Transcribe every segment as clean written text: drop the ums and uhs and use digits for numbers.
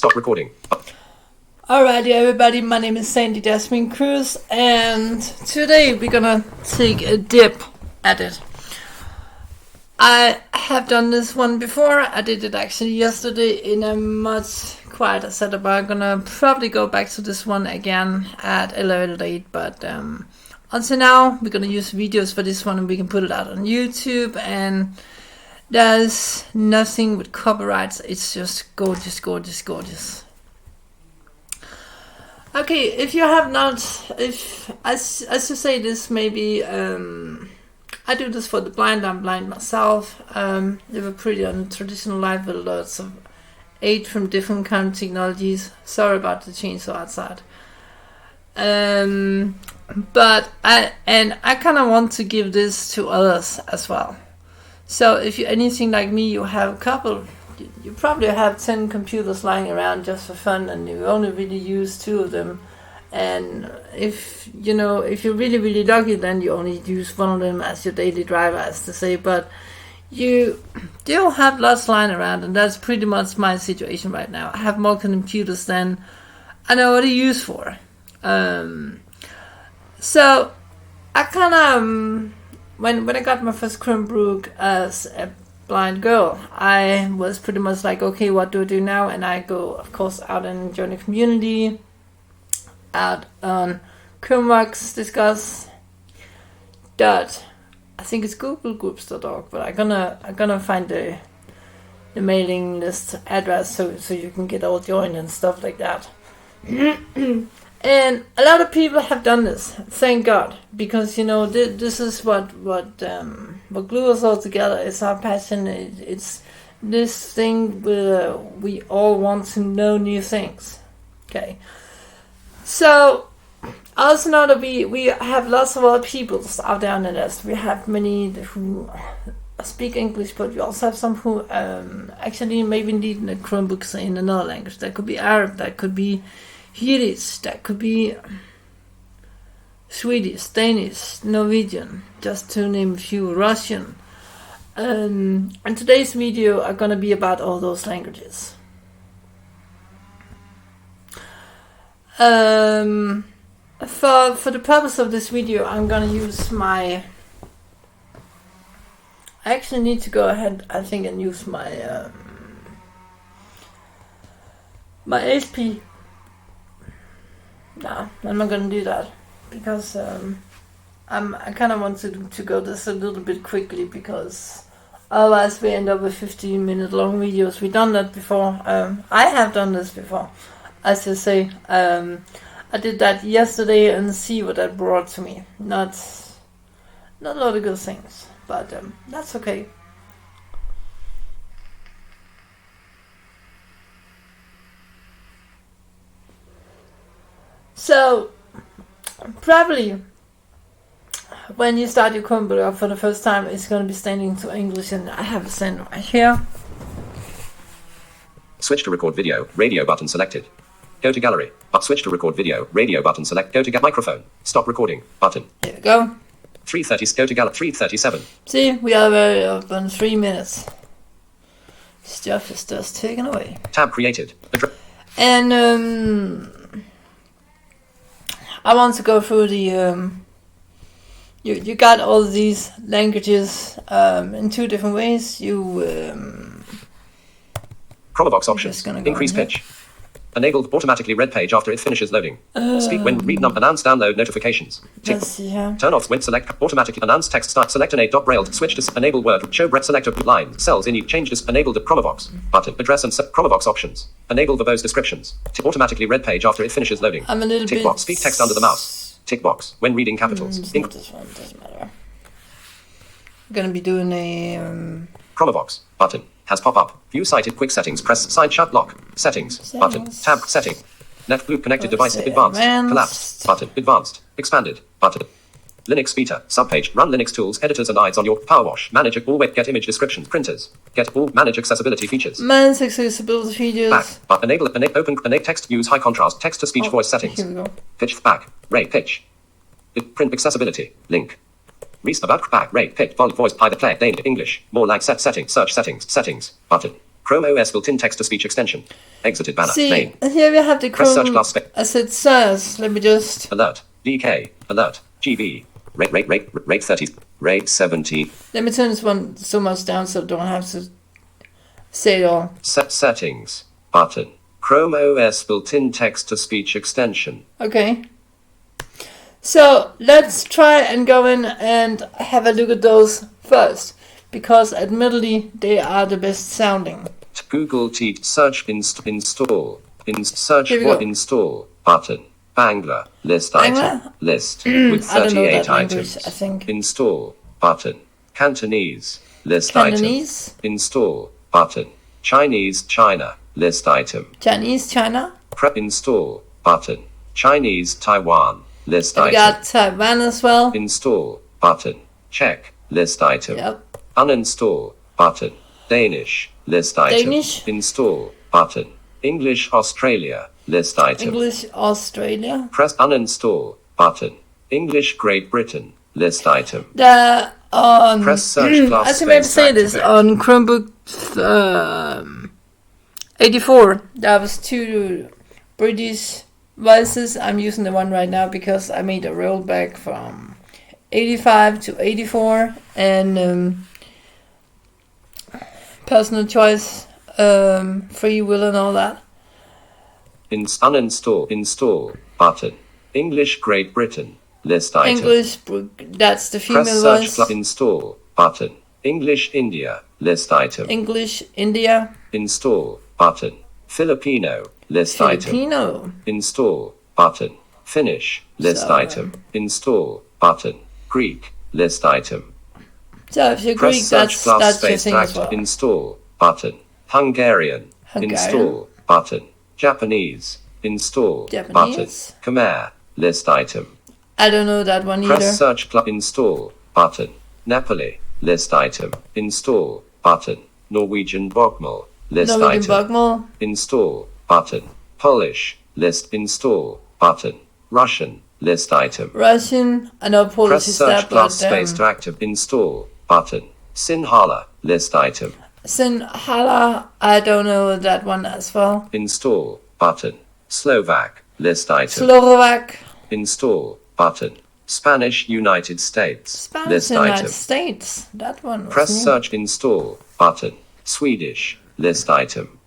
Stop recording. Alrighty everybody, my name is Sandy Jasmine Cruz, and today we're gonna take a dip at it. I have done this one before. I did it actually yesterday in a much quieter setup. I'm gonna probably go back to this one again at a later date, but until now we're gonna use videos for this one and we can put it out on YouTube, and there's nothing with copyrights. It's just gorgeous, gorgeous, gorgeous. Okay, if you have not, if I should say this, maybe I do this for the blind. I'm blind myself. Live a pretty untraditional life with lots of aid from different kind of technologies. Sorry about the chainsaw outside. But I kind of want to give this to others as well. So if you're anything like me, you have a couple. You probably have 10 computers lying around just for fun, and you only really use 2 of them. And if you're really, really lucky, then you only use one of them as your daily driver, as to say. But you do have lots lying around, and that's pretty much my situation right now. I have more computers than I know what to use for. So I kind of when I got my first chromebook as a blind girl, I was pretty much like, okay, what do I do now? And I go, of course, out and join the community, out on chromebooks, discuss dot, I think it's googlegroups.org, but I'm gonna find the mailing list address so you can get all joined and stuff like that. And a lot of people have done this, thank God, because this is what glue us all together. It's our passion. It's this thing where we all want to know new things. Okay, so I also know that we have lots of other people out there on the list. We have many who speak English, but we also have some who actually maybe need the Chromebooks in another language. That could be Arab, that could be Yiddish, that could be Swedish, Danish, Norwegian, just to name a few, Russian. And today's video are gonna be about all those languages. For the purpose of this video, I'm gonna use I actually need to go ahead, I think, and use my my HP. No, I'm not gonna do that because I kind of want to go this a little bit quickly, because otherwise we end up with 15-minute long videos. We've done that before. I have done this before, as I say. I did that yesterday and see what that brought to me. Not a lot of good things, but that's okay. So, probably when you start your computer for the first time, it's going to be standing to English, and I have a stand right here. Switch to record video, radio button selected. Go to gallery. Switch to record video, radio button select. Go to get microphone. Stop recording button. Here we go. 3:30. Go to gallery. 3:37. See, we are very up in 3 minutes. Stuff is just taken away. Tab created. And I want to go through the you got all these languages in 2 different ways. Chromobox options. Increase pitch. Enabled automatically red page after it finishes loading. Speak when read announce download notifications. Let's see here. Turn off when select automatically announce text start select an 8 braille switch to enable word show breadth select of line cells in each change enable the Chromobox button address and Chromobox options. Enable verbose descriptions. Automatically red page after it finishes loading. I'm a little tick bit box speak text under the mouse. Tick box when reading capitals. This one doesn't matter. I'm gonna be doing a Chromobox button has pop up. View cited quick settings. Press side shut lock. Settings button. Tab setting. Net loop connected device advanced. Collapsed button. Advanced. Expanded button. Linux beta subpage. Run Linux tools editors and guides on your PowerWash. Manage always get image descriptions. Printers. Get all manage accessibility features. Manage accessibility features. Back. Enable open text. Use high contrast text to speech voice settings. Here we go. Pitch back. Rate pitch. Print accessibility. Link. About back rate pitch voice by the play Danish English more like set settings search settings button Chrome OS built-in text-to-speech extension. Exited banner. See, Main. here we have the Press search Chrome glass space. as it says. Let me just... Alert. DK. Alert. GB. Rate 30. Rate 70. Let me turn this one so much down so I don't have to say it all. Settings. Button. Chrome OS built-in text-to-speech extension. Okay. So let's try and go in and have a look at those first, because admittedly they are the best sounding. Google T search install. Search Here we for go. install button. Bangla list Bangla? item list with I don't know 38 that language, items. I think. Install button. Cantonese list Cantonese? item. Install button. Chinese China list item. Chinese, China. Prep install button. Chinese Taiwan list We item. got Taiwan as well. Install button. Check list item. Yep. Uninstall button. Danish list item. Danish. Install button. English Australia list item. English, Australia. Press uninstall button. English Great Britain list item. The Press search class I should maybe space say this activate. on Chromebook 84. There was two British voices. I'm using the one right now because I made a rollback from 85 to 84 and personal choice, free will and all that. Uninstall install button. English Great Britain list item. English, that's the female Press search voice. class install button. English India list item. English, India. Install button. Filipino list item. Filipino. Install button. Finnish list So, item. Install button. Greek list item. So if you're Press Greek, search that's your space thing to as well. install button. Hungarian. Install button. Japanese. Install button. Japanese. Khmer list item. I don't know that one either. Press search install button. Nepali list item. Install button. Norwegian Bokmal list Norwegian item. Bogmal. Install button. Polish list install button. Russian list item. Russian. I know Polish Press is search that, class but space to active install button. Sinhala list item. Sinhala, I don't know that one as well. Install button. Slovak list item. Slovak. Install button. Spanish United States Spanish list United item. States. That one was Press new. search install button. Swedish list item.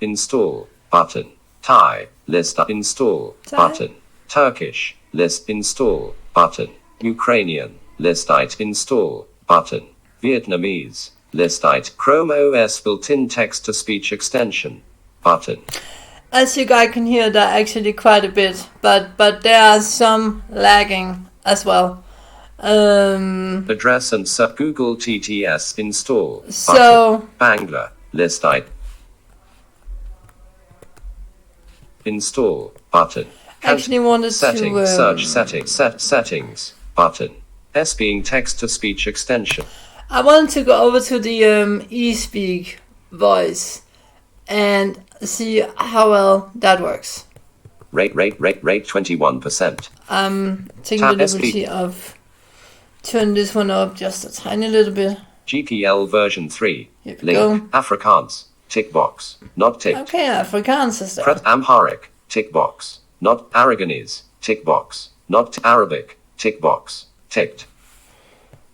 Install button. Thai list install Thai? button. Turkish list install button. Ukrainian list item install button. Vietnamese list item. Chrome OS built-in text-to-speech extension button. As you guys can hear, there are actually quite a bit, but there are some lagging as well. Address and Google TTS install button. So Bangla list item. Install button. actually wanted Settings, to search settings, settings button. S being text-to-speech extension. I wanted to go over to the eSpeak voice and see how well that works. Rate 21%. Taking Tap the SP. liberty of turn this one up just a tiny little bit. GPL version 3. Here we Link. go. Afrikaans. Tick box. Not ticked. Okay, Afrikaans is there. Press Amharic. Tick box. Not Aragonese. Tick box. Not Arabic. Tick box. Ticked.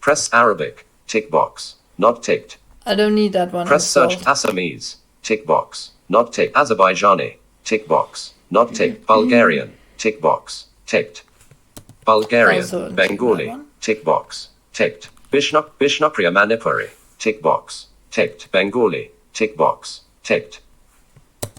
Press Arabic. Tick box. Not ticked. I don't need that one. Press search installed. Assamese. Tick box. Not ticked. Azerbaijani. Tick box. Not ticked. Bulgarian. Tick box. Ticked. Bulgarian. Also in Bengali. that one. Tick box. Ticked. Bishnopriya Manipuri. Tick box. Ticked. Bengali. Tick box. Ticked.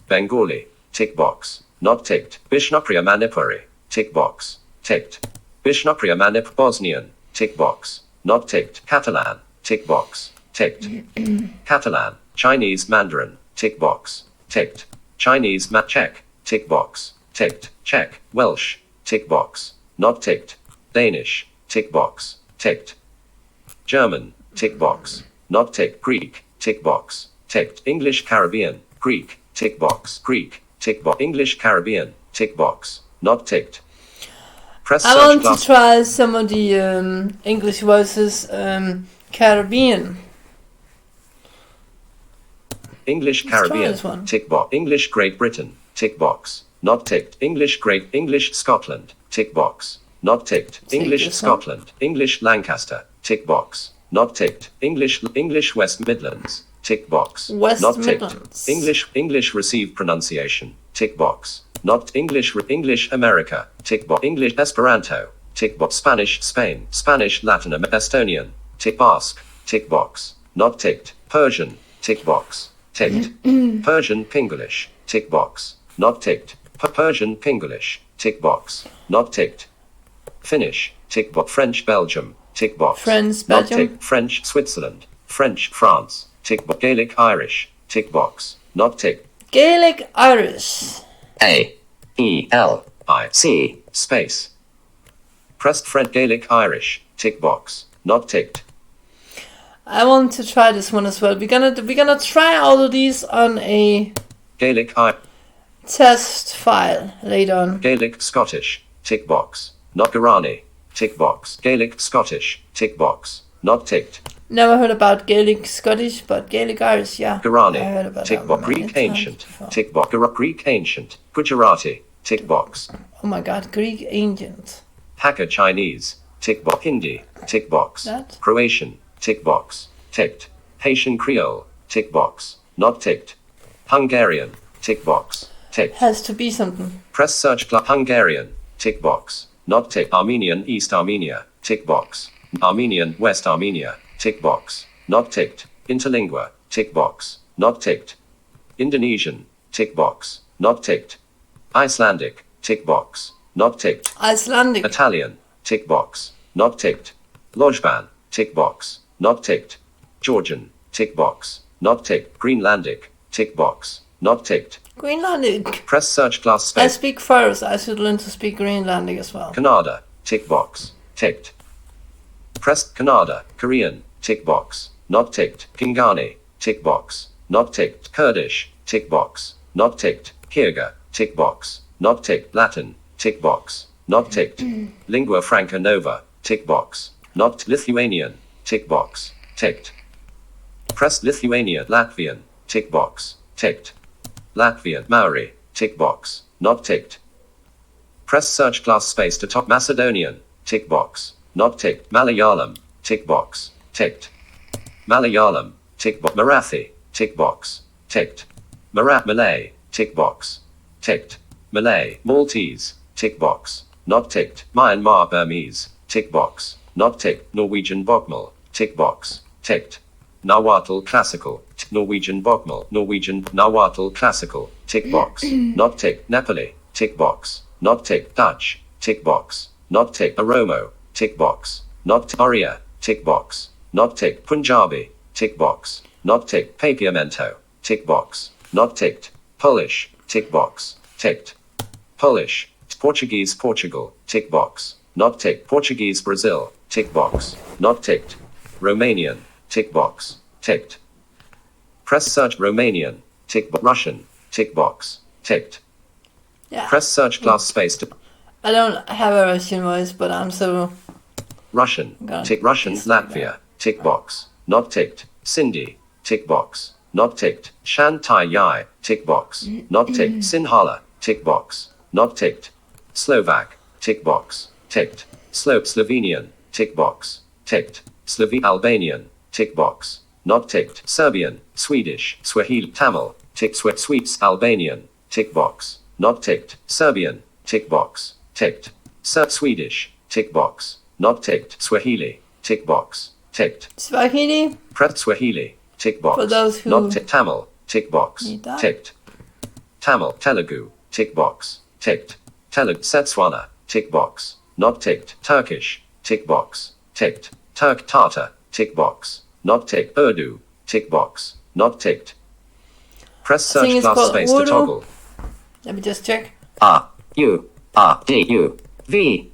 Bengali. Tick box. Not ticked. Bishnopriya Manipuri. Tick box. Ticked. Bishnopriya Manip Bosnian. Tick box. Not ticked. Catalan. Tick box. Ticked. Catalan. Chinese Mandarin. Tick box. Ticked. Chinese Czech. Tick box. Ticked. Czech. Welsh. Tick box. Not ticked. Danish. Tick box. Ticked. German. Tick box. Not ticked. Greek. Tick box. Ticked. English Caribbean. Greek. Tick box. Greek. Tick box. English Caribbean. Tick box. Not ticked. Press I search want glass. to try some of the English voices Caribbean. English Let's try Caribbean, this one. tick box. English Great Britain, tick box. Not ticked. English Scotland, tick box. Not ticked. Take English this one. Scotland, English Lancaster, tick box. Not ticked. English West Midlands, tick box. West Not ticked. Midlands. English receive pronunciation, tick box. Not English America, tick box. English Esperanto, tick box. Spanish Spain, Spanish Latin America, Estonian, tick Basque, tick box. Not ticked. Persian, tick box. Ticked. Persian Pinglish, tick box. Not ticked. Persian Pinglish, tick box. Not ticked. Finnish, tick box. French Belgium, tick box. French Not Belgium. ticked. French Switzerland, French France, tick box. Gaelic Irish, tick box. Not ticked. Gaelic Irish. AELIC space. Pressed French Gaelic Irish, tick box. Not ticked. I want to try this one as well. We're gonna try all of these on a Gaelic test file later on. Gaelic Scottish, tick box. Not Guarani, tick box. Gaelic Scottish, tick box. Not ticked. Never heard about Gaelic Scottish, but Gaelic Irish, yeah. Guarani, I heard about tick that box. one many Greek times Ancient, before. tick box. Greek Ancient. Gujarati, tick box. Oh my god, Greek Ancient. Hakka Chinese, tick box. Hindi, tick box. That? Croatian, tick box. Ticked. Haitian Creole, tick box. Not ticked. Hungarian, tick box. Ticked. Has to be something. Press search Hungarian, tick box. Not ticked. Armenian East Armenia, tick box. Armenian West Armenia, tick box. Not ticked. Interlingua, tick box. Not ticked. Indonesian, tick box. Not ticked. Icelandic, tick box. Not ticked. Icelandic. Italian, tick box. Not ticked. Lojban, tick box. Not ticked. Georgian, tick box. Not ticked. Greenlandic, tick box. Not ticked. Greenlandic. Press search glass I space. speak Faroes. I should learn to speak Greenlandic as well. Kannada, tick box. Ticked. Press Kannada, Korean, tick box. Not ticked. Kingani, tick box. Not ticked. Kurdish, tick box. Not ticked. Kyrgyz, tick box. Not ticked. Latin, tick box. Not ticked. Lingua Franca Nova, tick box. Not Lithuanian, tick box. Ticked. Press Lithuanian, Latvian, tick box. Ticked. Latvian, Maori, tick box. Not ticked. Press search glass space to top Macedonian, tick box. Not ticked. Malayalam, tick box. Ticked. Malayalam, tick box. Marathi, tick box. Ticked. Malay, tick box. Ticked. Malay, Maltese, tick box. Not ticked. Myanmar Burmese, tick box. Not ticked. Norwegian Bokmal, tick box. Ticked. Nahuatl Classical, Norwegian Bokmal, Norwegian Nahuatl Classical, tick box. Not ticked. Nepali, tick box. Not ticked. Dutch, tick box. Not ticked. Oromo, tick box. Not Oriya, tick box. Not ticked. Punjabi, tick box. Not ticked. Papiamento, tick box. Not ticked. Polish, tick box. Ticked. Polish. Portuguese Portugal, tick box. Not ticked. Portuguese Brazil, tick box. Not ticked. Romanian, tick box. Ticked. Press search Romanian, tick box. Russian, tick box. Ticked. Yeah. Press search glass space to I don't have a Russian voice, but I'm so... Russian, God, tick Russian, it's like Latvia, tick box. Not ticked. Sindhi, tick box. Not ticked. Shantai Yai, tick box. Not ticked. Sinhala, tick box. Not ticked. Slovak, tick box. Ticked. Slovenian, tick box. Ticked. Albanian, tick box. Not ticked. Serbian, Swedish, Swahili, Tamil, tick Swedes, Albanian, tick box. Not ticked. Serbian, tick box. Ticked. Swedish, tick box. Not ticked. Swahili, tick box. Ticked. Swahili? Press Swahili, tick box. For those who not ticked. Tamil, tick box. need that. Ticked. Tamil, Telugu, tick box. Ticked. Setswana, tick box. Not ticked. Turkish, tick box. Ticked. Tatar, tick box. Not ticked. Urdu, tick box. Not ticked. Press I think search it's glass called space to Urdu. toggle. Let me just check. V.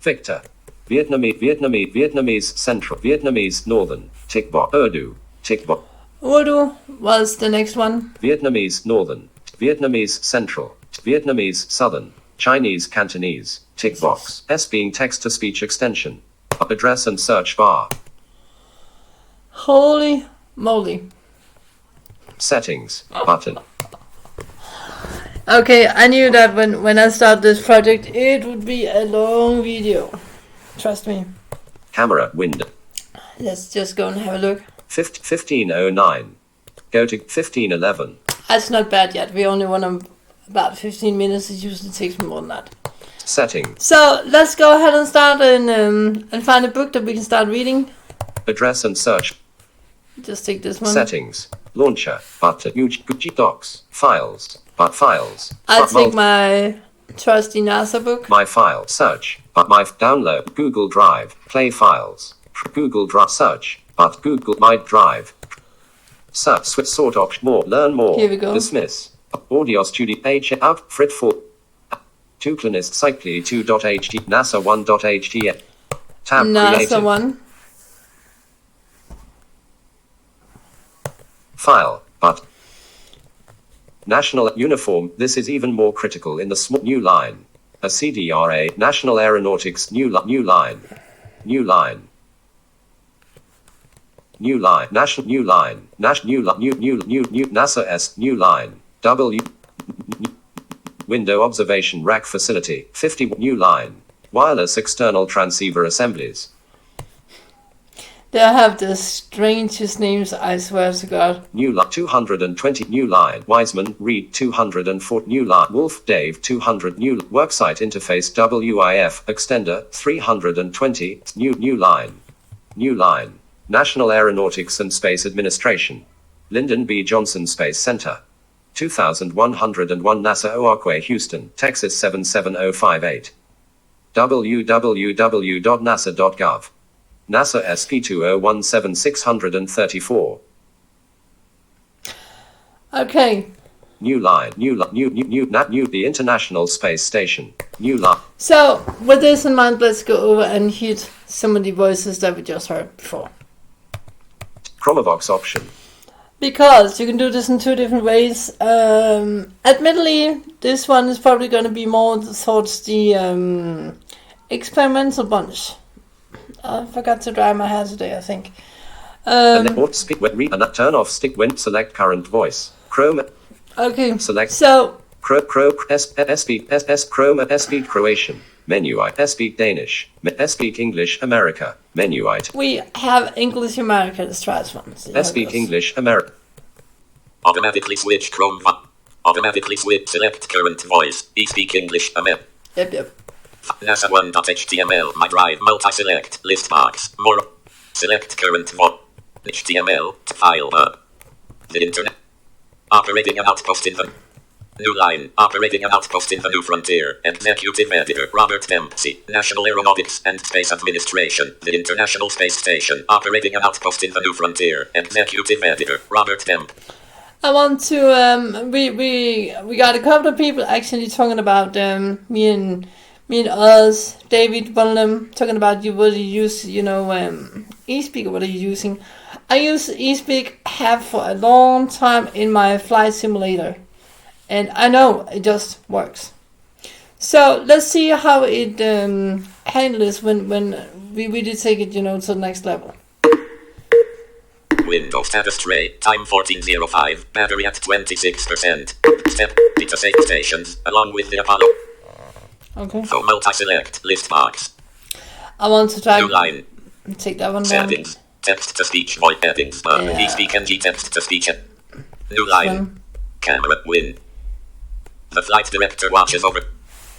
Victor. Vietnamese Central. Vietnamese Northern, tick box. Urdu, tick box. Urdu was the next one. Vietnamese Northern. Vietnamese Central. Vietnamese Southern. Chinese Cantonese, tick box. S being text-to-speech extension. Address and search bar. Holy moly. Settings. Button. Okay, I knew that when I start this project, it would be a long video. Trust me. Camera window. Let's just go and have a look. 1509. Go to 1511. That's not bad yet. We only want about 15 minutes. It usually takes more than that. Settings. So let's go ahead and start and find a book that we can start reading. Address and search. Just take this one. Settings. Launcher. Button. Google Docs. Files. But files. I'll take my trusty NASA book. My file. Search. But my download. Google Drive. Play files. Google Drive. Search. But Google My Drive. Search. Sort option. More. Learn more. Here we go. Dismiss. Audio studio page out. Frit 4. Tuclinist cycli 2.ht. NASA 1.ht. Tab NASA created. 1. File. But. National Uniform. This is even more critical in the new line. A CDRA. National Aeronautics. New line. New line. New line. National New line. New NASA S. New line. W. Window observation rack facility. 50. New line. Wireless external transceiver assemblies. They have the strangest names, I swear to God. New line 220. New line. Wiseman, Reed 204. New line. Wolf, Dave 200. New worksite interface. WIF extender 320. New line. New line. National Aeronautics and Space Administration. Lyndon B. Johnson Space Center. 2101 NASA Oakway, Houston, Texas 77058. www.nasa.gov. NASA SP2017634. Okay. New line. The International Space Station. New line. So, with this in mind, let's go over and hit some of the voices that we just heard before. Chromovox option. Because you can do this in two different ways. Admittedly, this one is probably going to be more towards the experimental bunch. I forgot to dry my hair today, I think. Speak when read and turn off stick when select current voice. Chrome. Okay. Select. So. Speak Croatian. Menu I. Speak Danish. Speak English America. Menu I. We have English America. Let's try this one. Speak English America. Automatically switch Chrome. Automatically switch select current voice. Speak English America. Yep. NASA 1.html. My drive. Multi-select. List box. More. Select current voice. HTML. File. The internet. Operating an outpost in the new line. Operating an outpost in the new frontier. Executive Editor. Robert Dempsey. National Aeronautics and Space Administration. The International Space Station. Operating an outpost in the new frontier. Executive Editor. Robert Dempsey. I want to we got a couple of people actually talking about me and us, David, one of them talking about what you use, eSpeak, or what are you using? I use eSpeak have for a long time in my flight simulator, and I know it just works. So let's see how it handles when we really take it, to the next level. Windows status tray, time 14:05, battery at 26%. Step, data safe stations, along with the Apollo. Okay. So multi-select, list box. I want to try new line. Take that one down. Settings, text-to-speech voice settings, eSpeak NG text-to-speech. New line. Camera, win. The flight director watches over.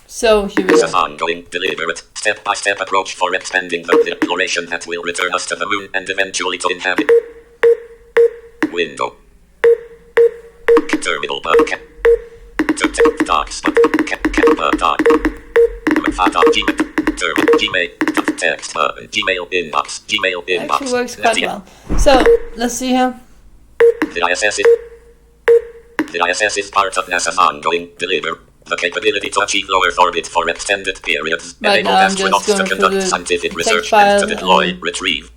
So here we It's go. an ongoing, deliberate, step-by-step approach for expanding the exploration that will return us to the moon and eventually to inhabit. Window. Terminal button. Docs. Doc. Gmail. Text button. Gmail inbox. Gmail inbox. Actually works quite well. So let's see here. The ISS is part of NASA's ongoing deliver. The capability to achieve low Earth orbit for extended periods, Right enable now I'm just astronauts to going through conduct the scientific text research file and to deploy, and- retrieve.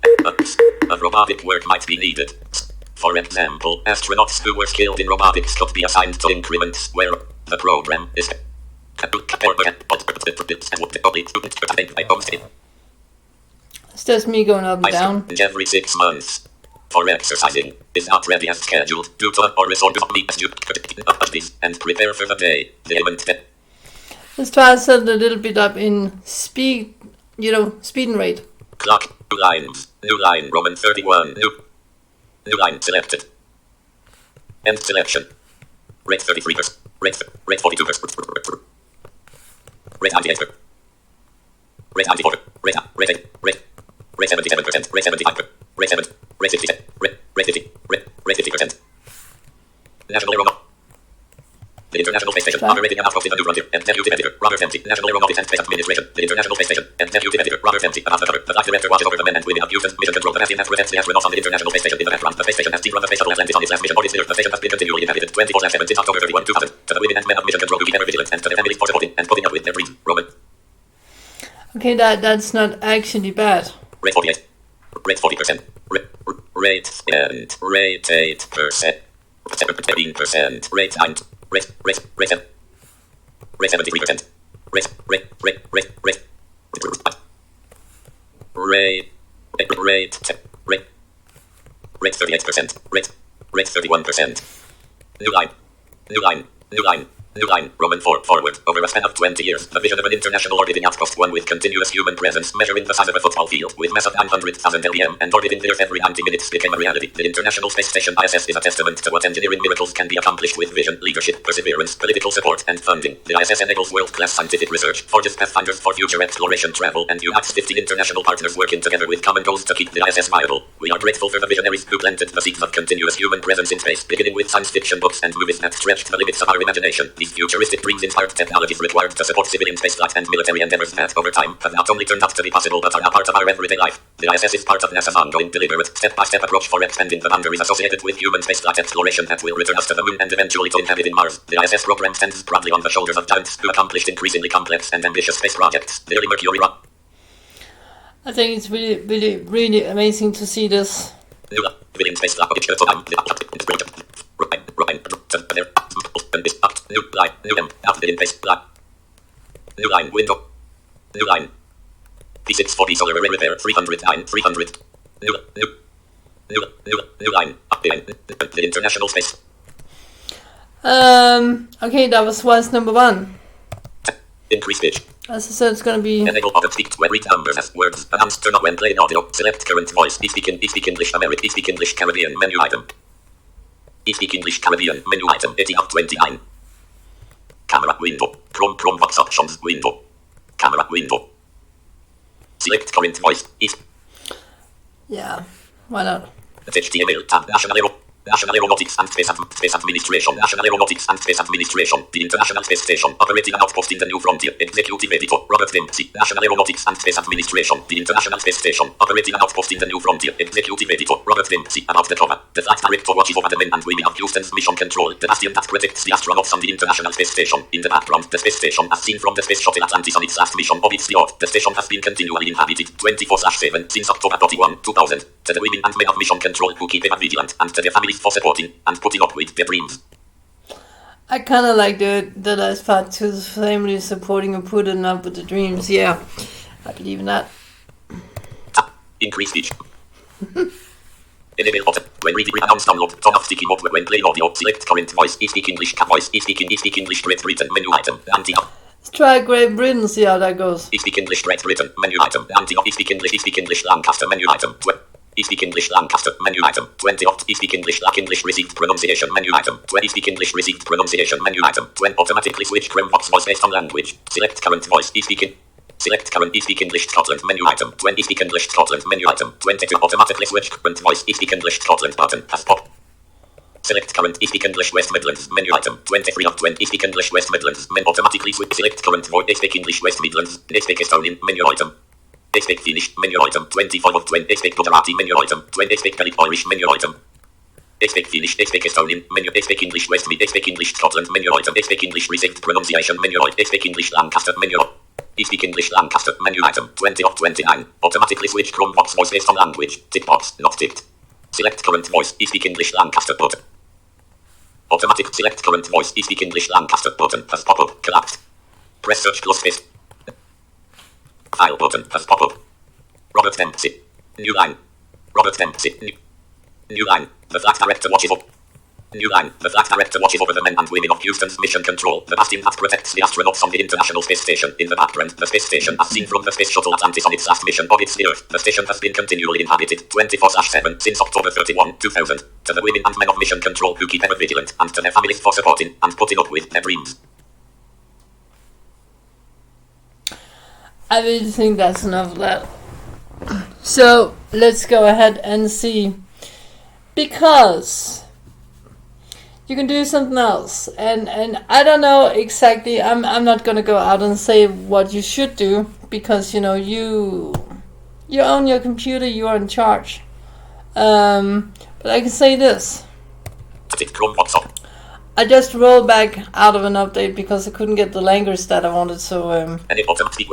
A robotic work might be needed. For example, astronauts who were skilled in robotics could be assigned to increments where the program is. It's just me going up and down. Every 6 months. for exercising. Is not ready as scheduled due to or resort of me as you and prepare for the day. The element. Let's try to set a little bit up in speed, speed and rate. Clock, new lines, new line, Roman 31, new line selected. End selection. Rate 33%, rate 42%, rate 98%, rate 94%, rate 77%, rate 75%, rate 7, rate 50%, rate 50, rate 50%. National Aeronautics. The International Space Station, operating an outpost in the New Frontier, and Deputy Editor, Robert Dempsey, National Aeronautics and Space Administration, the International Space Station, and Deputy Editor, Robert Dempsey, about the cover. The Flight Director watches over the men and women of Houston's mission control capacity and protects the astronauts on the International Space Station. In the background, the space station has teamed run the Space Shuttle Atlantis on its last mission. Or its leader, the station has been continually inhabited 24/7 since October 31, 2000. To the women and men of mission control who keep ever vigilant, and to their families for supporting and putting up with their dreams. Roman. Okay, that's not actually bad. Rate 48. Rate 40%. Rate 8%. 17%. Rate 9. Rate 7. Rate 73%. Rate 38%. Rate 31%. New line, Roman 4, forward. Over a span of 20 years, the vision of an international orbiting outpost, one with continuous human presence, measuring the size of a football field, with mass of 900,000 LBM, and orbiting the Earth every 90 minutes, became a reality. The International Space Station ISS is a testament to what engineering miracles can be accomplished with vision, leadership, perseverance, political support, and funding. The ISS enables world-class scientific research, forges pathfinders for future exploration travel, and unites 50 international partners working together with common goals to keep the ISS viable. We are grateful for the visionaries who planted the seeds of continuous human presence in space, beginning with science fiction books and movies that stretched the limits of our imagination. These futuristic dreams inspired technologies required to support civilian spaceflight and military endeavors that, over time, have not only turned out to be possible but are now part of our everyday life. The ISS is part of NASA's ongoing, deliberate, step-by-step approach for expanding the boundaries associated with human spaceflight exploration that will return us to the moon and eventually to inhabit in Mars. The ISS program stands proudly on the shoulders of giants who accomplished increasingly complex and ambitious space projects. The early Mercury rock. I think it's really, really, really amazing to see this. New line, window. New line. P640 solar array repair, 300. New line, up behind the International Space. Okay, that was number 1. Increase pitch. As I said, it's gonna be... Enable auto speak to read numbers as words. Announce turn on when playing audio. Select current voice. Speak English American. Speak English Caribbean. Menu item. Speak English Caribbean. Menu item. 80 of 29. Camera window. Chrome box options window. Camera window. Select current voice. Yeah, why not? HTML tab. National Aeronautics and Space Administration. National Aeronautics and Space Administration. The International Space Station. Operating an outpost in the New Frontier. Executive Editor. Robert Dempsey. National Aeronautics and Space Administration. The International Space Station. Operating an outpost in the New Frontier. Executive Editor. Robert Dempsey. About the cover. The Flight Director watches over the men and women of Houston's mission control. The bastion that protects the astronauts on the International Space Station. In the background, the space station, as seen from the Space Shuttle Atlantis on its last mission, orbits the Earth. The station has been continually inhabited 24/7 since October 31, 2000. To the women and men of mission control who keep ever vigilant, and to their families for supporting and putting up with their dreams. I kind of like the last part to the family supporting and putting up with the dreams. Yeah, I believe in that. Increase speech. Enable button. When reading announce download. Turn off sticky mode when playing audio. Select current voice. Speak English. Voice. Speak English. Great Britain. Menu item. Let's try Great Britain. See how that goes. Speak English. Great Britain. Menu item. Speak English. Speak English. Lancaster. Menu item. Speak English Lancaster menu item 20 opt Speak English English received pronunciation menu item 20 Speak English received pronunciation menu item 20 automatically switch Chromebook voice based on language select current voice select current Speak English Scotland menu item 20 Speak English Scotland menu item 22 automatically switch current voice Speak English Scotland button has pop select current Speak English West Midlands menu item 23 of 20 Speak English West Midlands men automatically switch select current voice Speak English West Midlands Speak Estonian menu item Expect Finnish menu item 24 of 20 Expect Gujarati menu item 20 Expect Gaelic Irish menu item Expect Finnish Expect Estonian menu Expect English West Mid Expect English Scotland menu item Expect English Received pronunciation menu item Expect English Lancaster menu Speak English Lancaster menu item 20 of 29 automatically switch Chromebook voice based on language tick box not ticked select current voice Speak English Lancaster button automatic select current voice Speak English Lancaster button has pop up collapsed press search close space File button has pop up. Robert Dempsey. New line. Robert Dempsey. New line. The flag director watches over. New line. The flag director watches over the men and women of Houston's mission control. The bastion that protects the astronauts on the International Space Station. In the background, the space station as seen from the Space Shuttle Atlantis on its last mission orbits the Earth. The station has been continually inhabited 24/7 since October 31, 2000. To the women and men of mission control who keep ever vigilant, and to their families for supporting and putting up with their dreams. I really think that's enough of that. So let's go ahead and see, because you can do something else, and I don't know exactly. I'm not gonna go out and say what you should do, because you own your computer, you are in charge. But I can say this. I just rolled back out of an update because I couldn't get the language that I wanted, so when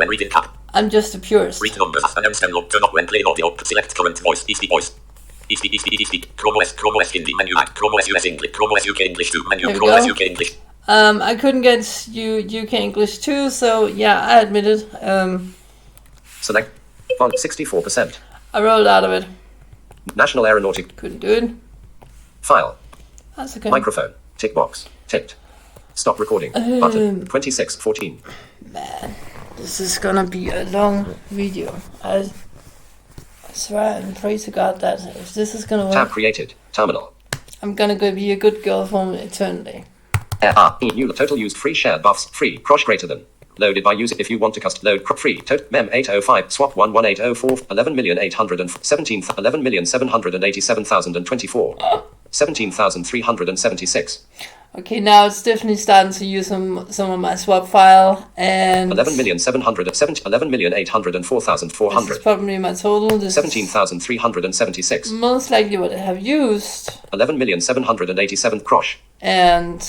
reading tab. I'm just a purist. Read numbers, announce them, turn up when playing audio, select current voice, speak voice. Speak, Chrome OS Hindi, menu, Chrome OS US English, Chrome OS UK English 2, menu, Chrome OS UK English. I couldn't get UK English 2, so yeah, I admit it. Select font 64%. I rolled out of it. National Aeronautic. Couldn't do it. File. That's okay. Microphone. Tick box. Ticked. Stop recording. Button. 2614. Man, this is gonna be a long video. I swear and pray to God that if this is gonna work, tab created. Terminal. I'm gonna go be a good girl for eternity. New total used free shared buffs. Free. Cross greater than. Loaded by user if you want to load free. Mem 805 swap 11804 11,817 11,787,024 17,376. Okay, now it's definitely starting to use some of my swap file, and 11,804,400. This is probably my total. This 17,376. Most likely what I have used. 11,787 cross. And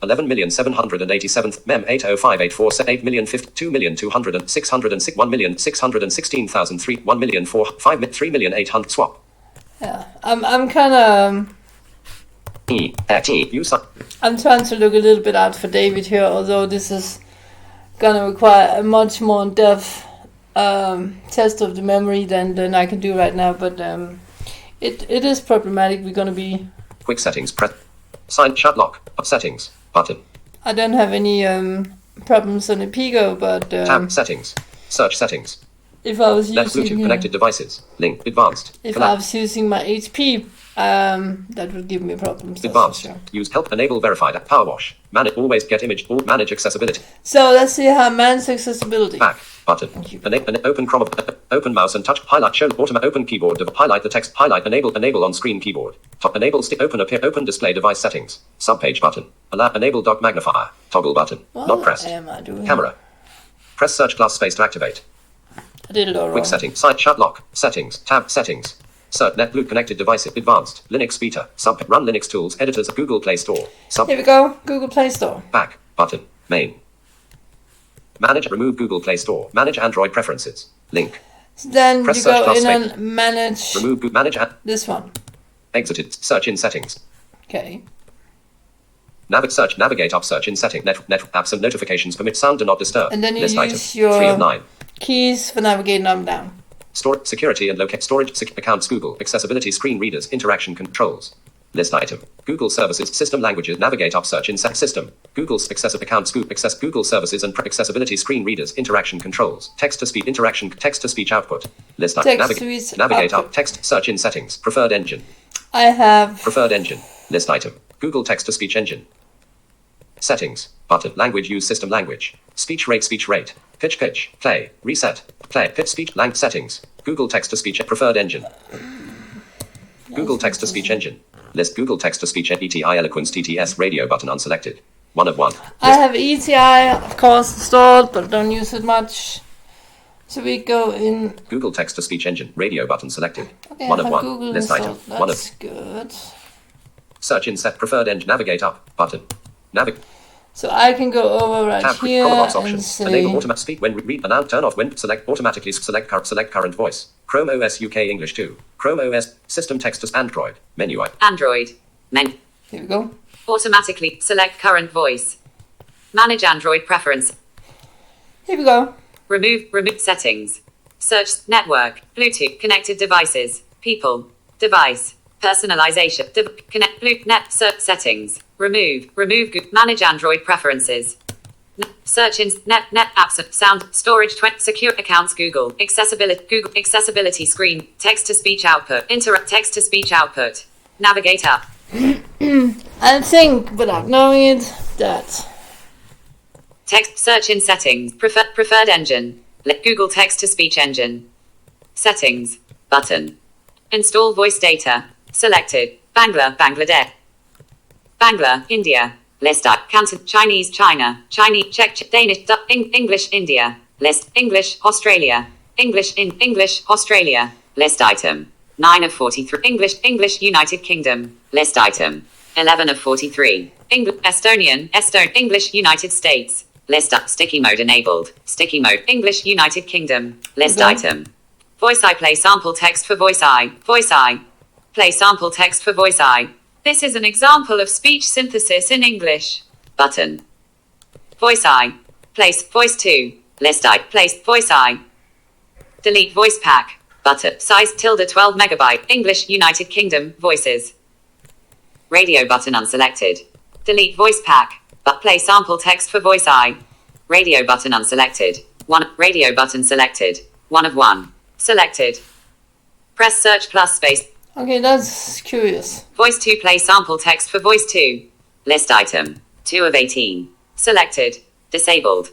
11,787 mem 80584 8,052,200 606 1,616,003 1,004 3,800 swap. Yeah, I'm kind of. I'm trying to look a little bit out for David here, although this is gonna require a much more in-depth test of the memory than I can do right now. But it is problematic. We're gonna be quick settings. Press sign shut lock settings button. I don't have any problems on the Pico, but tab settings search settings. If I was using Bluetooth connected devices link advanced. If I was using my HP, that would give me problems. Advanced. Sure. Use help enable verified power wash. Manage always get image or manage accessibility. So let's see how manage accessibility. Back button. Open Chromebook. Open mouse and touch. Highlight show. Open keyboard. Highlight the text. Highlight enable on screen keyboard. Top enable stick. Open display device settings. Subpage button. Allow enable dock magnifier. Toggle button. What not pressed. am I doing? Camera. Press search glass space to activate. I did it all wrong. Quick settings. Site shut lock. Settings. Tab settings. Cert net Bluetooth connected device. Advanced. Linux beta. Run Linux tools. Editors. Google Play Store. Here we go. Google Play Store. Back button. Main. Manage. Remove Google Play Store. Manage Android preferences. Link. So then press you go in space. and manage. Remove manage. This one. Exited. Search in settings. Okay. Navigate up. Search in setting. Net apps and notifications. Permit sound do not disturb. And then you List use item. your 3 of 9. keys for navigating up and down. Store security and locate storage accounts. Google accessibility screen readers interaction controls. List item. Google services system languages. Navigate up. Search in system. Google's accessible accounts. Google services and accessibility screen readers interaction controls. Text to speech interaction. Text to speech output. List item. Navigate up. Text search in settings. Preferred engine. I have preferred engine. List item. Google text to speech engine. Settings button. Language use system language. Speech rate. Pitch. Play. Reset. Play. Pitch speech. Settings. Google text to speech. Preferred engine. Google text to speech engine. List Google text to speech. ETI eloquence TTS radio button unselected. 1 of 1. I have ETI of course installed, but don't use it much. So we go in Google text to speech engine radio button selected. Okay, 1 of 1. Google List installed. item. 1 of. That's good. Search in set preferred engine. Navigate up button. So I can go over right tab here and say enable automatic speak when read and out turn off when select automatically select current voice. Chrome OS UK English 2. Chrome OS system text to Android menu item. Android menu. Here we go. Automatically select current voice. Manage Android preference. Here we go. Remove settings. Search network, Bluetooth connected devices, people, device, Personalization. Connect. Net. Search settings. Remove. Manage Android preferences. Search in net apps, sound storage, secure accounts, Google accessibility screen, text to speech output, interact text to speech output, navigate app. I think, without knowing it, that Text search in settings, preferred engine, Google text to speech engine, settings button, install voice data, selected, Bangladesh, India. List Canton, Chinese, China, Chinese, Czech, Danish, English, India. List English, Australia, English, Australia. List item 9 of 43. English, United Kingdom. List item 11 of 43. Estonian, English, United States. List sticky mode enabled. Sticky mode English, United Kingdom. List item. Voice I play sample text for voice I. Play sample text for voice I. This is an example of speech synthesis in English. Button. Voice I. Place voice 2. List I. Place voice I. Delete voice pack. Button. Size -12 megabyte. English, United Kingdom. Voices. Radio button unselected. Delete voice pack. But play sample text for voice I. Radio button unselected. 1. Radio button selected. 1 of 1. Selected. Press search plus space. okay, that's curious. Voice 2 play sample text for voice 2. List item 2 of 18. Selected. Disabled.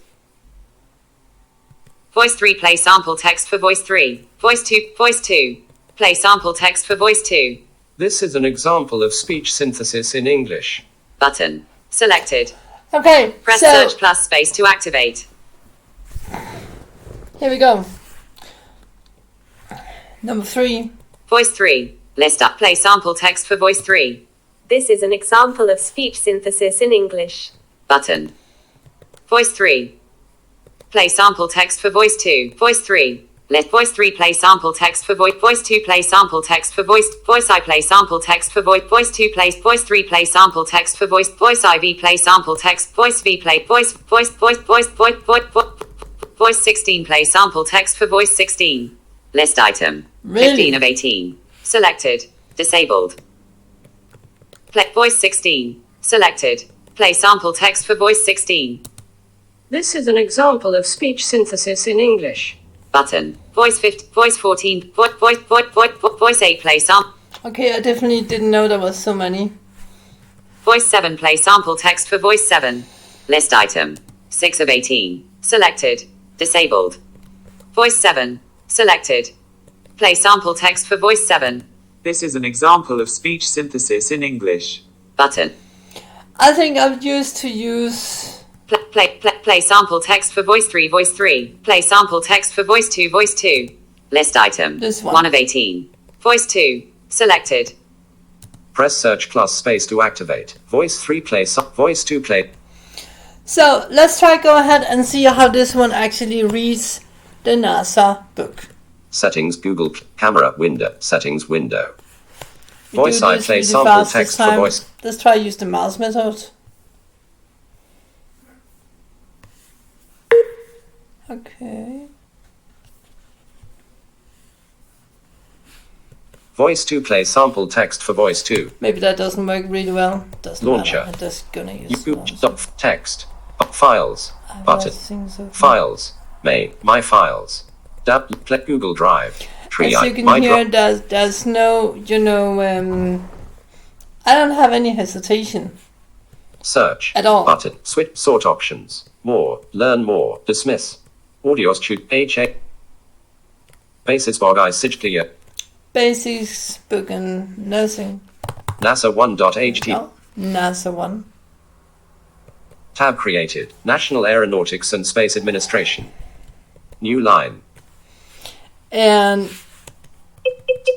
Voice 3 play sample text for voice 3. Voice 2 play sample text for voice 2. This is an example of speech synthesis in English. Button. Selected. Okay, Press so search plus space to activate. here we go. Number 3. Voice 3. List up play sample text for voice 3. This is an example of speech synthesis in English. Button. Voice 3. Play sample text for voice 2. Voice 3. Let voice 3 play sample text for voice. Voice 2 play sample text for voice. Voice I play sample text for voice. Voice 2 plays. Voice 3 play sample text for voice. Voice IV play sample text. Voice V play. Voice 16 play sample text for voice 16. List item. Really? 15 of 18. Selected. Disabled. Play voice 16. Selected. Play sample text for voice 16. This is an example of speech synthesis in English. Button. Voice 15. Voice 14. Voice 8 play sample. Okay, I definitely didn't know there was so many. Voice 7 play sample text for voice 7. List item. 6 of 18. Selected. Disabled. Voice 7. Selected. Play sample text for voice 7. This is an example of speech synthesis in English. Button. I think I'm used to use... Play sample text for voice 3. Voice 3. Play sample text for voice 2. Voice 2. List item. This one. 1 of 18. Voice 2. Selected. Press search plus space to activate. Voice 3 play. Voice 2 play. So, let's try go ahead and see how this one actually reads the NASA book. Settings Google camera window. Settings window. We Voice do I this play really sample fast this text for time. voice. Let's try use the mouse method. Okay. Voice 2 play sample text for voice 2. Maybe that doesn't work really well. Doesn't Launcher. matter. I'm just gonna use You launcher. stop text. Files. Button. So Files. My files. Play Google Drive. Tree. As you can hear, there's no, I don't have any hesitation Search. at all. Button. Switch. Sort options. More. Learn more. Dismiss. Audio shoot. HA. Basis bog I sig clear. Basics, book and nursing. NASA 1.ht. No, NASA one. Tab created. National Aeronautics and Space Administration. New line. And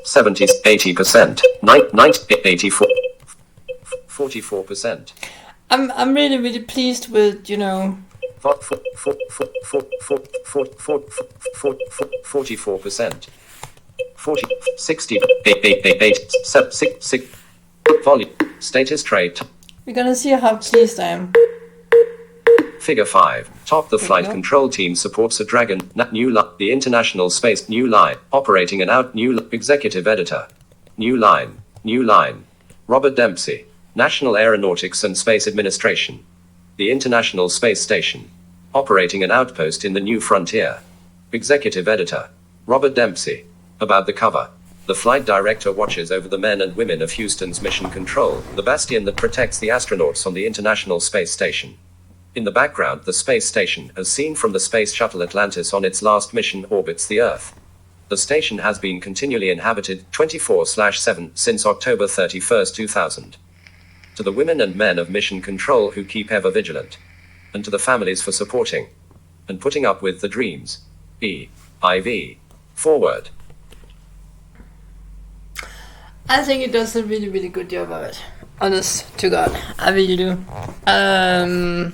70, 80%. 90, 84. 44%. I'm really pleased with 44%. 40, 60, 8, 7, 6, volume, status trait, we're gonna see how pleased I am. figure 5, top the flight go. control team supports a Dragon, new line, the International Space, new line, operating an out, new executive editor, new line, New line. Robert Dempsey. National Aeronautics and Space Administration. The International Space Station. Operating an outpost in the new frontier. Executive Editor. Robert Dempsey. About the cover. The flight director watches over the men and women of Houston's Mission Control, the bastion that protects the astronauts on the International Space Station. In the background, the space station, as seen from the Space Shuttle Atlantis on its last mission, orbits the Earth. The station has been continually inhabited 24/7 since October 31, 2000. To the women and men of Mission Control who keep ever vigilant. And to the families for supporting and putting up with the dreams. E.I.V. Forward. I think it does a really, really good job of it. Honest to God, I really do. I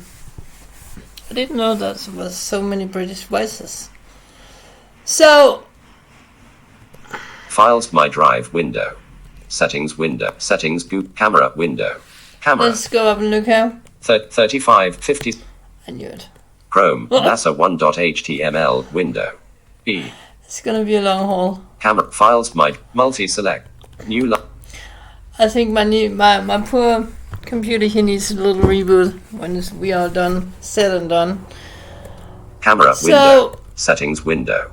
didn't know there was so many British voices. So, Files, My Drive window. Settings window. Settings camera window. Camera. Let's go up and look how. 3550. I knew it. Chrome. NASA 1.html window. E. It's gonna be a long haul. Camera. Files. My multi-select. New line. I think my poor computer here needs a little reboot when we are done, said and done. Camera So, window. Settings window.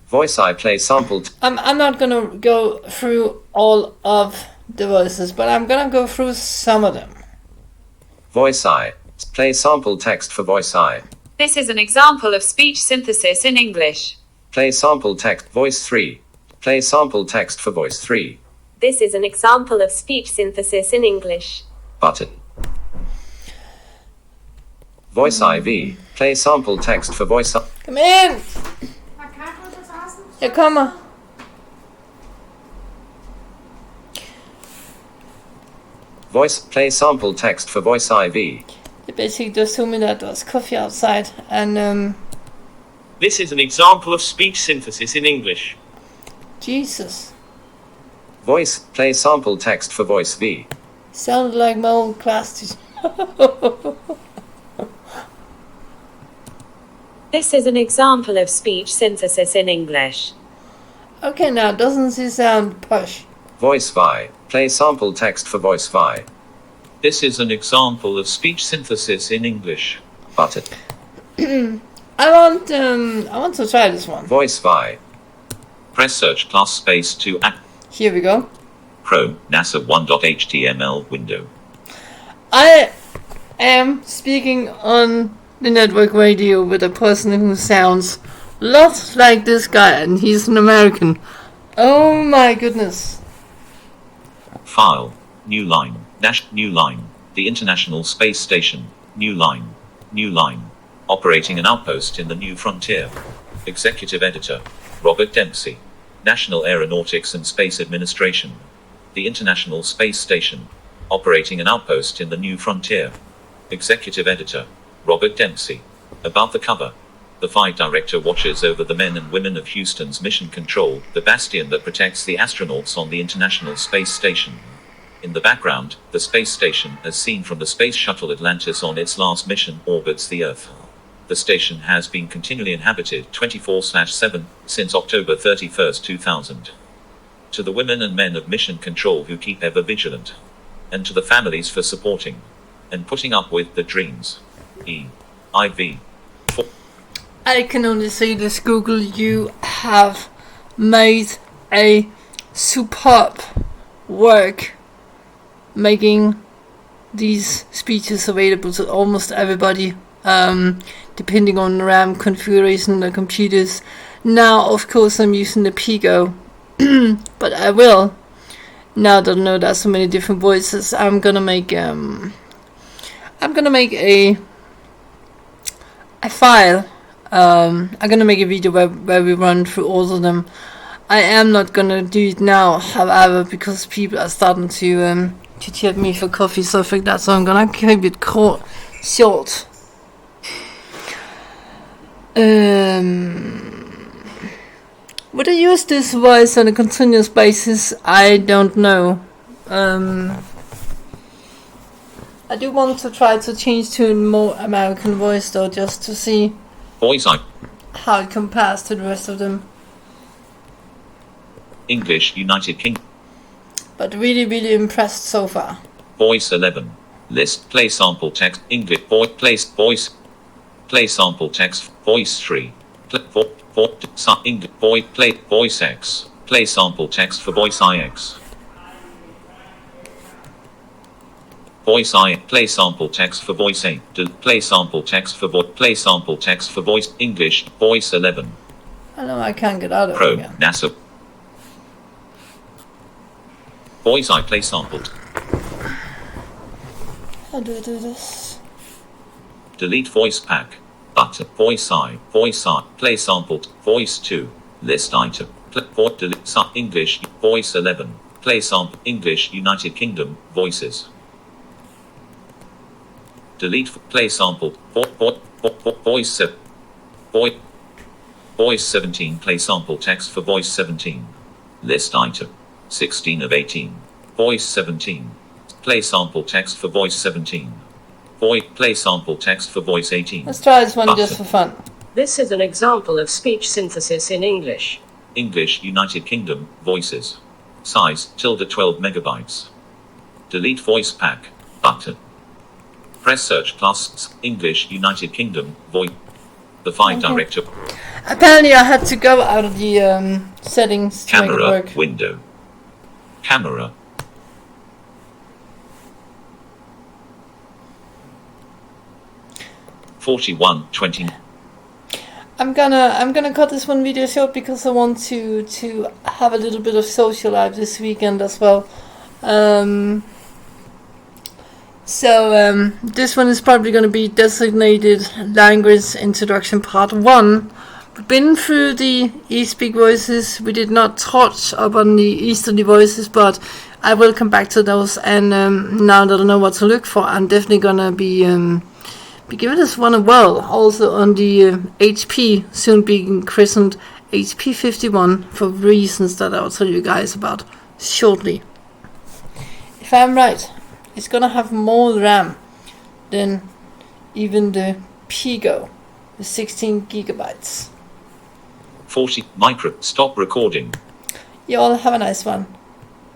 Voice I play sampled. I'm not gonna go through all of the voices, but I'm gonna go through some of them. Voice I. Play sample text for voice I. This is an example of speech synthesis in English. Play sample text voice 3. Play sample text for voice 3. This is an example of speech synthesis in English. Button. Voice IV. Play sample text for voice I. Kom ind! Jeg kommer. Voice play sample text for voice IV. They basically just told me that there was coffee outside, and This is an example of speech synthesis in English. Jesus, Voice play sample text for voice V. sounded like my old class teacher. This is an example of speech synthesis in English. Okay, now doesn't he sound posh? Voice Vi. Play sample text for voice Vi. This is an example of speech synthesis in English. Button. I want to try this one. Voice Vi. Press search plus space to act. Here we go. Chrome, NASA 1.html window. I am speaking on the network radio with a person who sounds a lot like this guy, and he's an American. Oh my goodness. File. New line. New line. The International Space Station. New line. New line. Operating an outpost in the new frontier. Executive Editor. Robert Dempsey. National Aeronautics and Space Administration. The International Space Station. Operating an outpost in the new frontier. Executive Editor. Robert Dempsey. About the cover. The flight director watches over the men and women of Houston's Mission Control, the bastion that protects the astronauts on the International Space Station. In the background, the space station, as seen from the Space Shuttle Atlantis on its last mission, orbits the Earth. The station has been continually inhabited 24/7 since October 31, 2000. To the women and men of Mission Control who keep ever vigilant. And to the families for supporting and putting up with the dreams. E.I.V. I can only say this, Google, you have made a superb work making these speeches available to almost everybody, depending on the RAM configuration of the computers. Now, of course, I'm using the Pico, but I will, now that I know there's so many different voices, I'm gonna make a file. I'm gonna make a video where we run through all of them. I am not gonna do it now, however, because people are starting to chat me for coffee, stuff like that, so I'm gonna keep it short. Would I use this voice on a continuous basis? I don't know. I do want to try to change to a more American voice, though, just to see Voice I. how it compares to the rest of them. English, United Kingdom. but really, really impressed so far. Voice 11. List. Play sample text. English. Voice. Play sample text. Voice 3. English. Play. Voice X. Play sample text for voice IX. Voice I. Play sample text for voice 8. Play sample text for voice. Play sample text for voice English. Voice 11. I know I can't get out of it Pro. again. NASA. Voice I. Play sampled. How do I do this? Delete voice pack. Button. Voice I. Voice I. Play sampled. Voice 2. List item. Delete English. Voice 11. Play sample. English. United Kingdom. Voices. Delete. Play sampled. Voice 7. Voice 17. Play sample text for voice 17. List item. 16 of 18. Voice 17. Play sample text for voice 17. Play sample text for voice 18. Let's try this one Button. just for fun. This is an example of speech synthesis in English. English United Kingdom. Voices. Size. 12 megabytes. Delete voice pack. Button. Press search plus English United Kingdom. Voice. The file director. Apparently I had to go out of the settings to make it Camera. work. Window. Camera. $41.20. I'm gonna cut this one video short because I want to have a little bit of social life this weekend as well. So this one is probably going to be designated language introduction part 1. We've been through the e-speak voices. We did not touch upon the easterly voices, but I will come back to those. And now that I know what to look for, I'm definitely gonna be giving this one a whirl. Also on the HP, soon being christened HP 51 for reasons that I'll tell you guys about shortly. If I'm right, it's gonna have more RAM than even the Pigo, the 16 gigabytes. 40 micro. Stop recording. You all have a nice one.